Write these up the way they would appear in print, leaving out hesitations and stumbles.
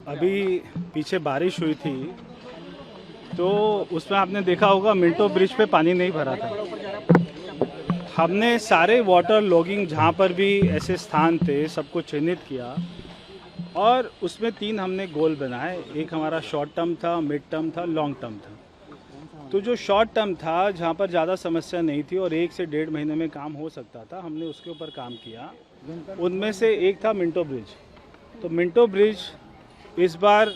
अभी पीछे बारिश हुई थी तो उसमें आपने देखा होगा मिंटो ब्रिज पे पानी नहीं भरा था। हमने सारे वाटर लॉगिंग जहाँ पर भी ऐसे स्थान थे सबको चिन्हित किया और उसमें 3 हमने गोल बनाए। एक हमारा शॉर्ट टर्म था, मिड टर्म था, लॉन्ग टर्म था। तो जो शॉर्ट टर्म था जहाँ पर ज़्यादा समस्या नहीं थी और 1 से 1.5 महीने में काम हो सकता था, हमने उसके ऊपर काम किया। उनमें से एक था मिंटो ब्रिज। तो मिंटो ब्रिज इस बार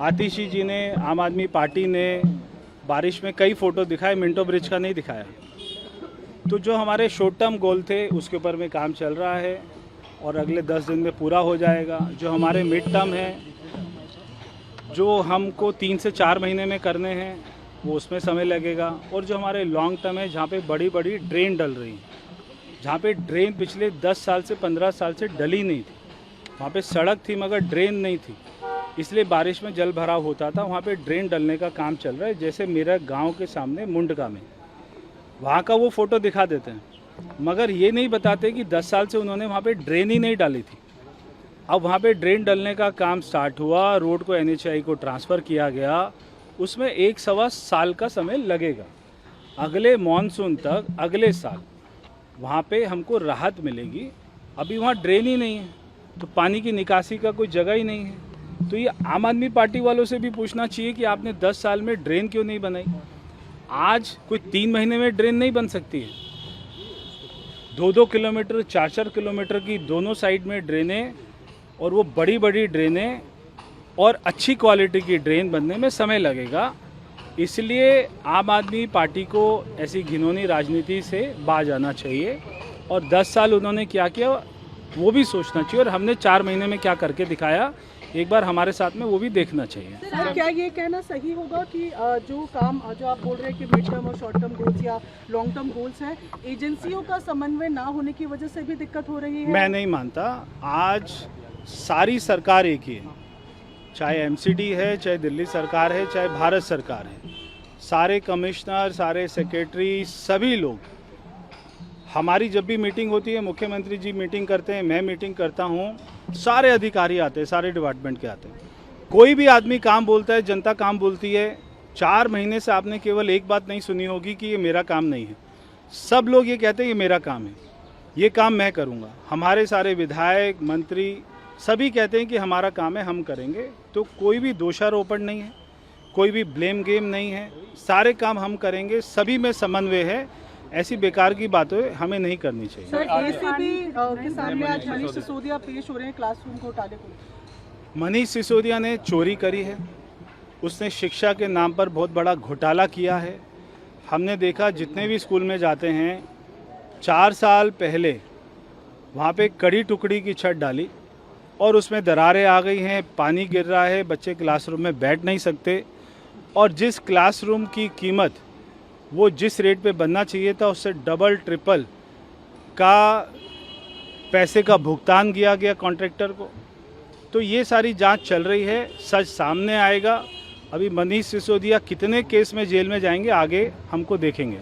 आतिशी जी ने, आम आदमी पार्टी ने बारिश में कई फ़ोटो दिखाए, मिंटो ब्रिज का नहीं दिखाया। तो जो हमारे शॉर्ट टर्म गोल थे उसके ऊपर में काम चल रहा है और अगले 10 दिन में पूरा हो जाएगा। जो हमारे मिड टर्म है जो हमको 3 से 4 महीने में करने हैं वो उसमें समय लगेगा। और जो हमारे लॉन्ग टर्म है जहाँ पे बड़ी बड़ी ड्रेन डल रही हैं, जहाँ पे ड्रेन पिछले 10 साल से 15 साल से डली नहीं थी, वहाँ पे सड़क थी मगर ड्रेन नहीं थी, इसलिए बारिश में जल भराव होता था। वहाँ पे ड्रेन डलने का काम चल रहा है। जैसे मेरा गांव के सामने मुंडका में, वहाँ का वो फ़ोटो दिखा देते हैं मगर ये नहीं बताते कि 10 साल से उन्होंने वहाँ पे ड्रेन ही नहीं डाली थी। अब वहाँ पे ड्रेन डलने का काम स्टार्ट हुआ, रोड को NHAI को ट्रांसफ़र किया गया, उसमें 1-1.25 साल का समय लगेगा। अगले मानसून तक, अगले साल वहाँ पे हमको राहत मिलेगी। अभी वहाँ ड्रेन ही नहीं है तो पानी की निकासी का कोई जगह ही नहीं है। तो ये आम आदमी पार्टी वालों से भी पूछना चाहिए कि आपने 10 साल में ड्रेन क्यों नहीं बनाई। आज कोई 3 महीने में ड्रेन नहीं बन सकती है। 2-2 किलोमीटर, 4-4 किलोमीटर की दोनों साइड में ड्रेनें, और वो बड़ी बड़ी ड्रेनें और अच्छी क्वालिटी की ड्रेन बनने में समय लगेगा। इसलिए आम आदमी पार्टी को ऐसी घिनौनी राजनीति से बाज आना चाहिए और 10 साल उन्होंने क्या किया वो भी सोचना चाहिए और हमने 4 महीने में क्या करके दिखाया एक बार हमारे साथ में वो भी देखना चाहिए। सर, क्या ये कहना सही होगा कि जो आप बोल रहे हैं कि मिड टर्म और शॉर्ट टर्म गोल्स या लॉन्ग टर्म गोल्स हैं, एजेंसियों का समन्वय ना होने की वजह से भी दिक्कत हो रही है? मैं नहीं मानता। आज सारी सरकार एक ही है, चाहे MCD है, चाहे दिल्ली सरकार है, चाहे भारत सरकार है। सारे कमिश्नर, सारे सेक्रेटरी, सभी लोग, हमारी जब भी मीटिंग होती है, मुख्यमंत्री जी मीटिंग करते हैं, मैं मीटिंग करता हूँ, सारे अधिकारी आते हैं, सारे डिपार्टमेंट के आते हैं। कोई भी आदमी काम बोलता है, जनता काम बोलती है। 4 महीने से आपने केवल एक बात नहीं सुनी होगी कि ये मेरा काम नहीं है। सब लोग ये कहते हैं ये मेरा काम है, ये काम मैं करूँगा। हमारे सारे विधायक, मंत्री सभी कहते हैं कि हमारा काम है, हम करेंगे। तो कोई भी दोषारोपण नहीं है, कोई भी ब्लेम गेम नहीं है, सारे काम हम करेंगे, सभी में समन्वय है। ऐसी बेकार की बातें हमें नहीं करनी चाहिए। सर, ACP के सामने आज मनीष सिसोदिया पेश हो रहे हैं क्लासरूम घोटाले को। मनीष सिसोदिया ने चोरी करी है, उसने शिक्षा के नाम पर बहुत बड़ा घोटाला किया है। हमने देखा जितने भी स्कूल में जाते हैं, 4 साल पहले वहाँ पे कड़ी टुकड़ी की छत डाली और उसमें दरारें आ गई हैं, पानी गिर रहा है, बच्चे क्लासरूम में बैठ नहीं सकते। और जिस क्लासरूम की कीमत वो जिस रेट पे बनना चाहिए था उससे डबल ट्रिपल का पैसे का भुगतान किया गया कॉन्ट्रैक्टर को। तो ये सारी जांच चल रही है, सच सामने आएगा। अभी मनीष सिसोदिया कितने केस में जेल में जाएंगे आगे हमको देखेंगे।